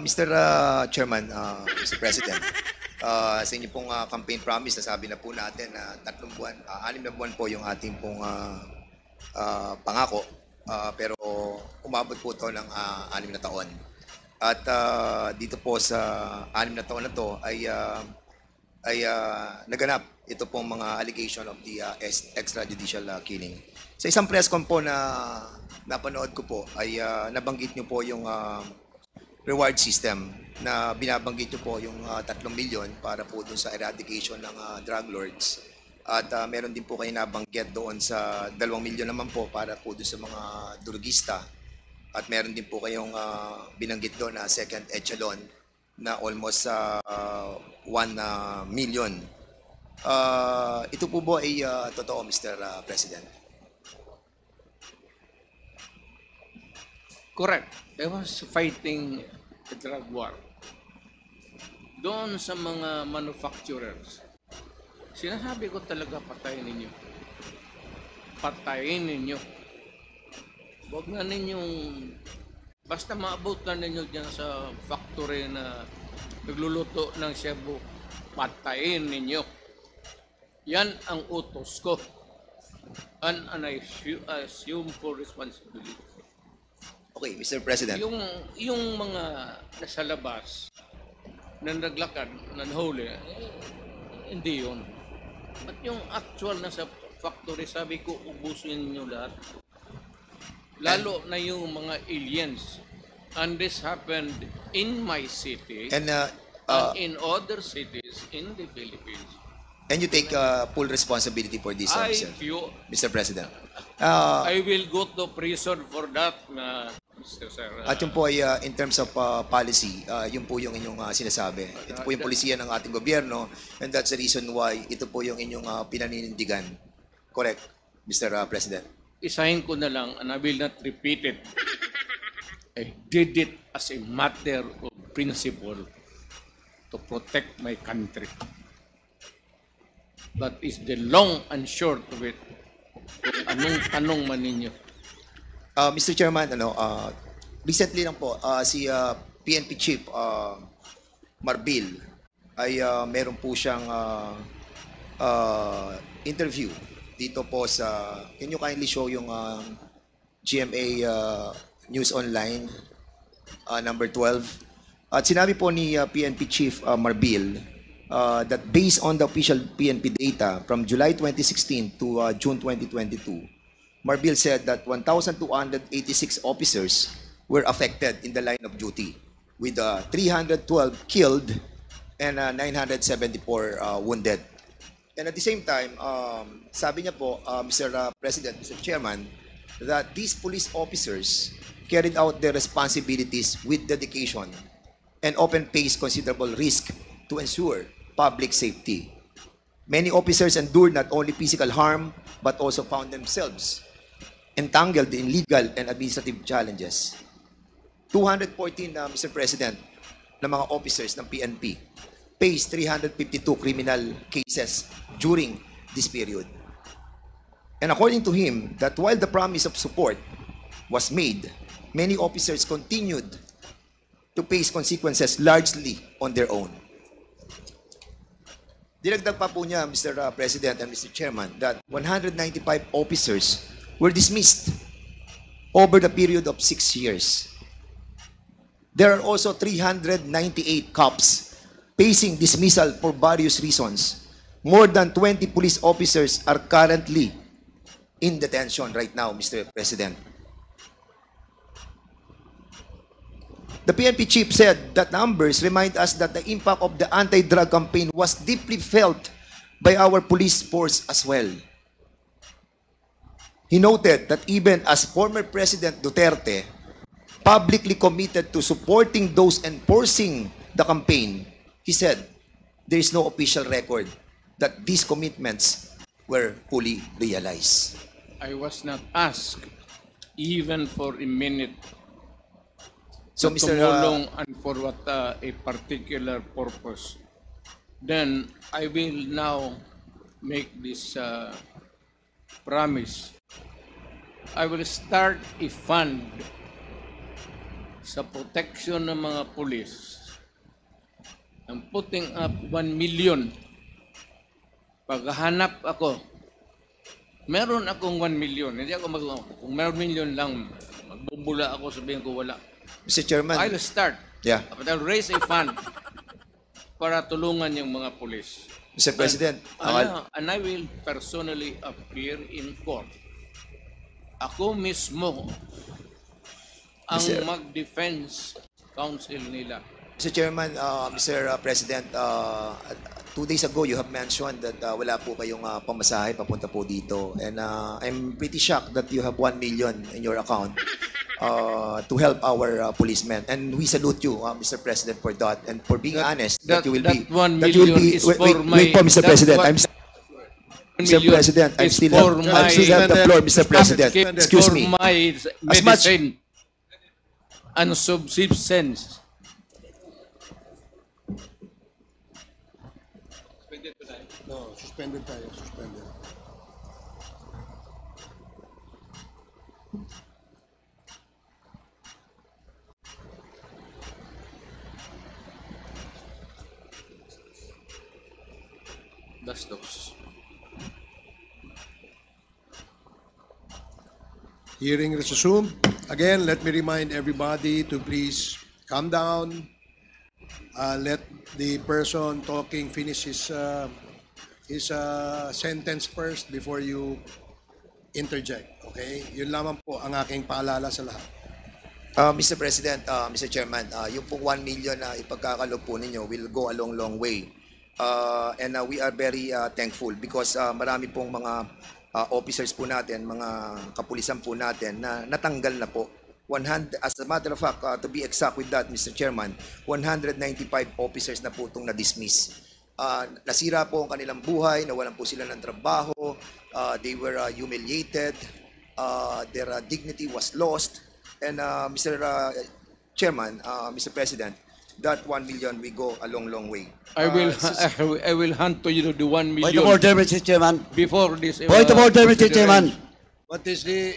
Mr. Chairman, Mr. President, sa inyo pong campaign promise, nasabi na po natin na 3 buwan, 6 na buwan po yung ating pong pangako. Pero umabot po ito ng 6 na taon. At dito po sa 6 na taon na to ay naganap ito pong mga allegation of the extrajudicial killing. Sa isang press con po na napanood ko po ay nabanggit niyo po yung reward system na binabanggit nyo po yung 3 milyon para po dun sa eradication ng drug lords. At meron din po kayo nabanggit doon sa 2 milyon naman po para po dun sa mga drugista. At meron din po kayong binanggit doon na second echelon na almost 1 million. Ito po ba ay totoo, Mr. President? Correct. I was fighting the drug war. Doon sa mga manufacturers, sinasabi ko talaga patayin ninyo. Patayin ninyo. Huwag na ninyong, basta maabot na ninyo dyan sa factory na nagluluto ng Cebu, patayin ninyo. Yan ang utos ko. And I assume full responsibility. Okay, Mr. President. Yung mga nasa labas na naglakad, nanhuli, hindi yun. At yung actual nasa factory, sabi ko, ubusin nyo lahat. Lalo na yung mga aliens. And this happened in my city And in other cities in the Philippines. and you take full responsibility for this, Mr. President. I will go to prison for that, Mr. Sir. At yun po ay in terms of policy, yun po yung inyong sinasabi. Ito po yung polisiya ng ating gobyerno, and that's the reason why ito po yung inyong pinaninindigan. Correct, Mr. President? Isahin ko na lang, and I will not repeat it. I did it as a matter of principle to protect my country. That is the long and short of it. Kung anong tanong man ninyo. Mr. Chairman, recently lang po, si PNP Chief Marbil ay meron po siyang interview dito po sa, can you kindly show yung GMA News Online number 12? At sinabi po ni PNP Chief Marbil that based on the official PNP data from July 2016 to June 2022, Marbil said that 1,286 officers were affected in the line of duty, with 312 killed and 974 wounded. And at the same time, sabi niya po, Mr. President, Mr. Chairman, that these police officers carried out their responsibilities with dedication and often faced considerable risk to ensure public safety. Many officers endured not only physical harm, but also found themselves entangled in legal and administrative challenges. 214, Mr. President, na mga officers ng PNP faced 352 criminal cases during this period. And according to him, that while the promise of support was made, many officers continued to face consequences largely on their own. Dinagdag pa po niya, Mr. President and Mr. Chairman, that 195 officers were dismissed over the period of 6 years. There are also 398 cops facing dismissal for various reasons. More than 20 police officers are currently in detention right now, Mr. President. The PNP chief said that numbers remind us that the impact of the anti-drug campaign was deeply felt by our police force as well. He noted that even as former President Duterte publicly committed to supporting those enforcing the campaign, he said there is no official record that these commitments were fully realized. I was not asked even for a minute So, to Mr. tumulong and for what a particular purpose. Then I will now make this promise. I will start a fund sa protection ng mga pulis, I'm putting up 1 million. Paghahanap ako, meron akong 1 million. Hindi ako kung meron million lang, magbubula ako, sabihin ko wala. Mr. Chairman. I'll start. Yeah. But I'll raise a fund para tulungan yung mga pulis. Mr. President. And I will personally appear in court. Ako mismo ang mag-defense counsel nila. Mr. Chairman, Mr. President, 2 days ago you have mentioned that wala po kayong pamasahe papunta po dito. And I'm pretty shocked that you have 1 million in your account to help our policemen. And we salute you, Mr. President, for that and for being honest that you will be. 1 million is for my. Wait po, Mr. President. Mr. President, I'm still have the floor, Mr. President. Excuse me. For my medicine and subsistence. No, suspended tayo, suspended. Bastos. Hearing resumed. Again, let me remind everybody to please calm down. Let the person talking finish his sentence first before you interject. Okay? Yun lamang po ang aking paalala sa lahat. Mr. President, Mr. Chairman, yung pong 1 million na ipagkakalob po ninyo will go a long way. And we are very thankful because marami pong mga officers po natin, mga kapulisan po natin na natanggal na po. 100, as a matter of fact, to be exact with that, Mr. Chairman, 195 officers na po itong na-dismiss. Nasira po ang kanilang buhay, nawalan po sila ng trabaho, they were humiliated, their dignity was lost. And Mr. Chairman, Mr. President, that 1 million will go a long way. I will hand to you the 1 million. Point of order, Mr. Chairman. Before this. Point of order, Mr. Chairman. What is the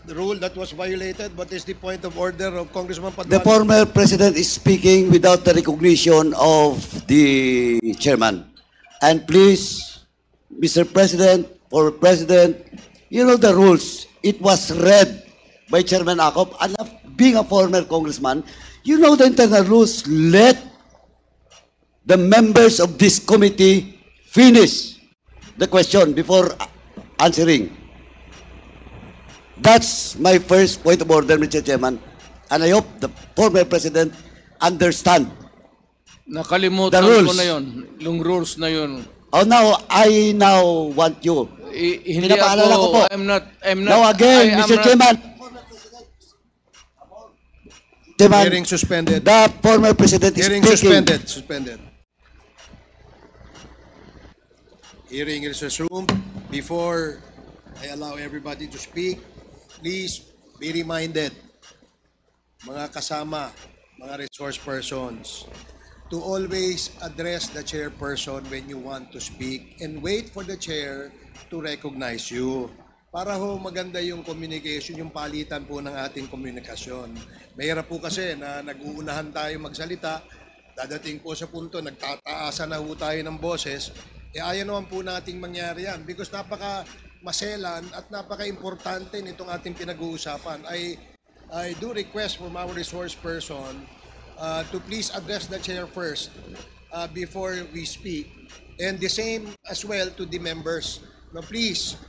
rule that was violated? What is the point of order of Congressman Paduano? The former president is speaking without the recognition of the chairman. And please, Mr. President, former president, you know the rules. It was read by Chairman Acop. And being a former congressman, you know the internal rules. Let the members of this committee finish the question before answering. That's my first point of order, Mr. Chairman. And I hope the former president understand Nakalimutan the rules. ko na yun. Yung rules na yun. Oh, now, I now want you. Hindi Pinapaalala ko po. I'm not. Now again, Mr. Chairman. Chairman, Hearing suspended. the former president is Hearing speaking. suspended. Hearing is resumed. Before I allow everybody to speak, please be reminded, mga kasama, mga resource persons, to always address the chairperson when you want to speak and wait for the chair to recognize you. Para ho maganda yung communication, yung palitan po ng ating komunikasyon. Mahirap po kasi na nag-uunahan tayo magsalita, dadating po sa punto, nagtataasan na ho tayo ng boses, ayaw naman po nating mangyari yan because napaka-maselan at napaka-importante nitong ating pinag-uusapan. I do request from our resource person to please address the chair first before we speak. And the same as well to the members. No, please,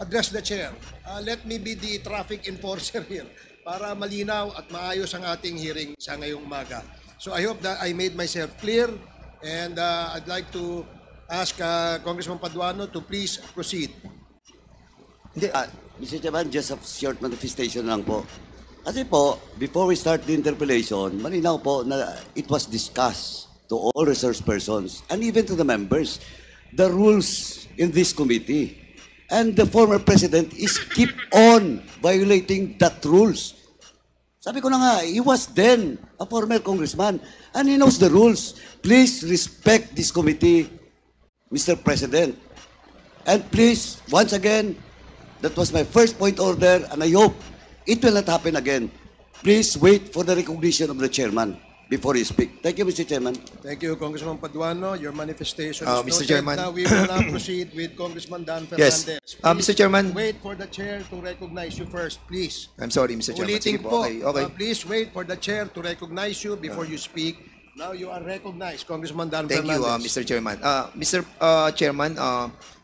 address the chair. Let me be the traffic enforcer here para malinaw at maayos ang ating hearing sa ngayong umaga. So I hope that I made myself clear and I'd like to ask Congressman Paduano to please proceed. Mr. Chairman, just a short manifestation lang po. Kasi po, before we start the interpellation, malinaw po na it was discussed to all resource persons and even to the members, the rules in this committee. And the former president is keep on violating that rules. Sabi ko na nga, he was then a former congressman and he knows the rules. Please respect this committee, Mr. President. And please, once again, that was my first point order and I hope it will not happen again. Please wait for the recognition of the chairman before you speak. Thank you, Mr. Chairman. Thank you, Congressman Paduano. Your manifestation Mr. is noted. Chairman. Now we will now proceed with Congressman Dan Yes. Fernandez. Mr. Chairman. Wait for the chair to recognize you first, please. I'm sorry, Mr. Chairman. Ulitin Sige po. po, Okay, okay. please wait for the chair to recognize you before you speak. Now you are recognized, Congressman Dan Thank you, Fernandez. Mr. Chairman. Mr. Chairman,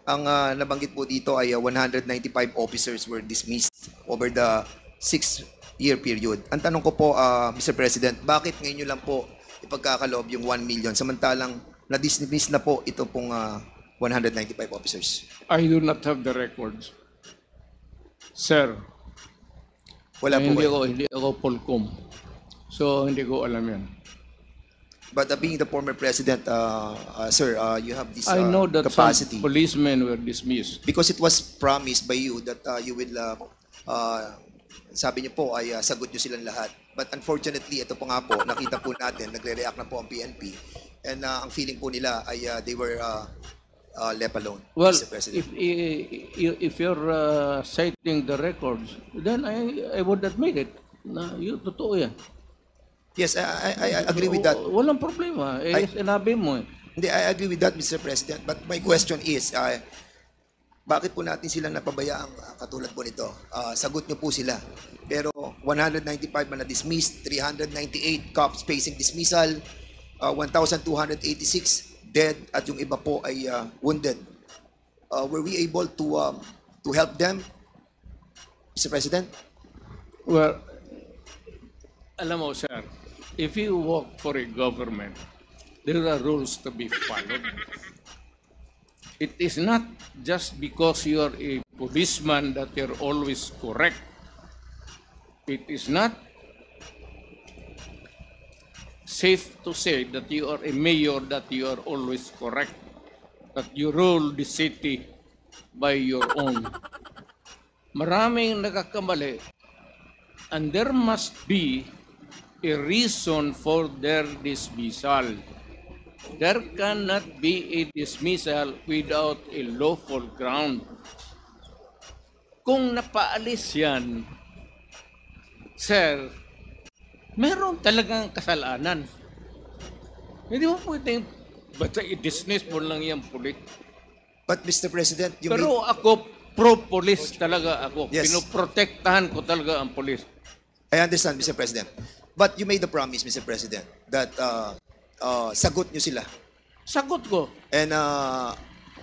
ang nabanggit po dito ay 195 officers were dismissed over the 6-year period. Ang tanong ko po, Mr. President, bakit ngayon nyo lang po ipagkakaloob yung 1 million samantalang na-dismiss na po ito pong 195 officers? I do not have the records. Sir, Wala po kayo. hindi ako Polcom. So, hindi ko alam yan. But being the former president, sir, you have this I know that capacity. some policemen were dismissed. Because it was promised by you that you will, sabi niyo po ay sagot niyo silang lahat. But unfortunately, ito po nga po, nakita po natin, nagre-react na po ang PNP. And ang feeling po nila ay they were left alone, Well, Mr. President. if you're citing the records, then I would admit it. Na yun, totoo yan. Yes, I agree with that. Walang problema. Sinabi mo eh. Hindi, I agree with that, Mr. President. But my question is, bakit po natin silang napabayaang katulad po nito? Sagot niyo po sila. Pero 195 man na-dismissed, 398 cops facing dismissal, 1,286 dead, at yung iba po ay wounded. Were we able to help them, Mr. President? Well, alam mo, sir, if you work for a government, there are rules to be followed. It is not just because you are a policeman that you're always correct. It is not safe to say that you are a mayor that you are always correct, that you rule the city by your own. Maraming nagkakamali, and there must be a reason for their dismissal. There cannot be a dismissal without a lawful ground. Kung napaalis yan, sir, meron talagang kasalanan. Hindi mo pwedeng basta i-dismiss mo lang yung pulit. But Mr. President, you Pero ako, pro-police talaga ako. Yes. Pinoprotektahan ko talaga ang police. I understand, Mr. President. But you made the promise, Mr. President, that sagot nyo sila. Sagot ko. And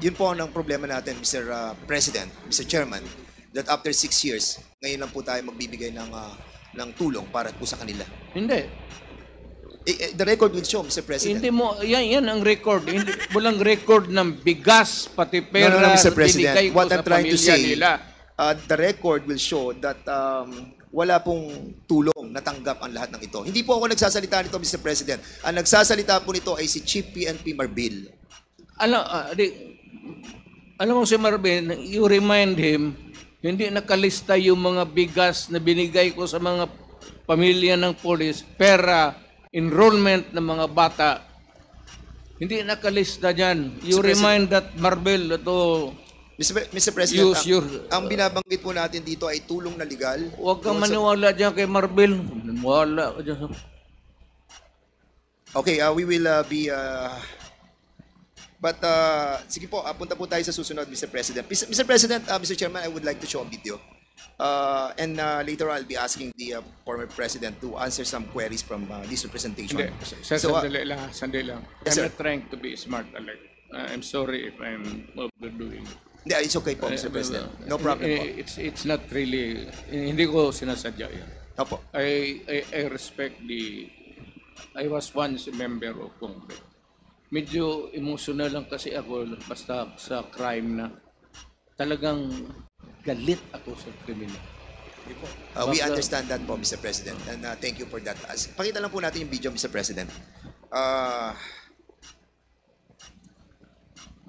yun po ang problema natin, Mr. President, Mr. Chairman, that after 6 years, ngayon lang po tayo magbibigay ng tulong para po sa kanila. Hindi. The record will show, Mr. President. Hindi mo, yan ang record. Hindi, walang record ng bigas, pati pera, No, Mr. President. binigay ko What sa I'm trying to pamilya say, nila. the record will show that wala pong tulong natanggap ang lahat ng ito. Hindi po ako nagsasalita nito, Mr. President. Ang nagsasalita po nito ay si Chief PNP Marbil. Alam mo si Marvin, you remind him, hindi nakalista yung mga bigas na binigay ko sa mga pamilya ng polis, pera, enrollment ng mga bata. Hindi nakalista dyan. You Mr. remind that Marvel to Mr. President, use your... ang binabanggit po natin dito ay tulong na legal. Huwag kang Doon sa- maniwala dyan kay Marvel. Maniwala ka dyan. Okay, we will but sige po, punta po tayo sa susunod, Mr. President. Mr. President, Mr. Chairman, I would like to show a video. And later I'll be asking the former president to answer some queries from this representation. Hindi, So, sandali lang. Yes, I'm sir. not trying to be smart, Alec. I'm sorry if I'm overdoing. hindi, it's okay po, Mr. President. No problem po. It's not really, hindi ko sinasadya yan. Opo. I respect I was once a member of Congress. Medyo emotional lang kasi ako basta sa crime na talagang galit ako sa kriminal. We understand that po, Mr. President. And thank you for that. Pakita lang po natin yung video, Mr. President.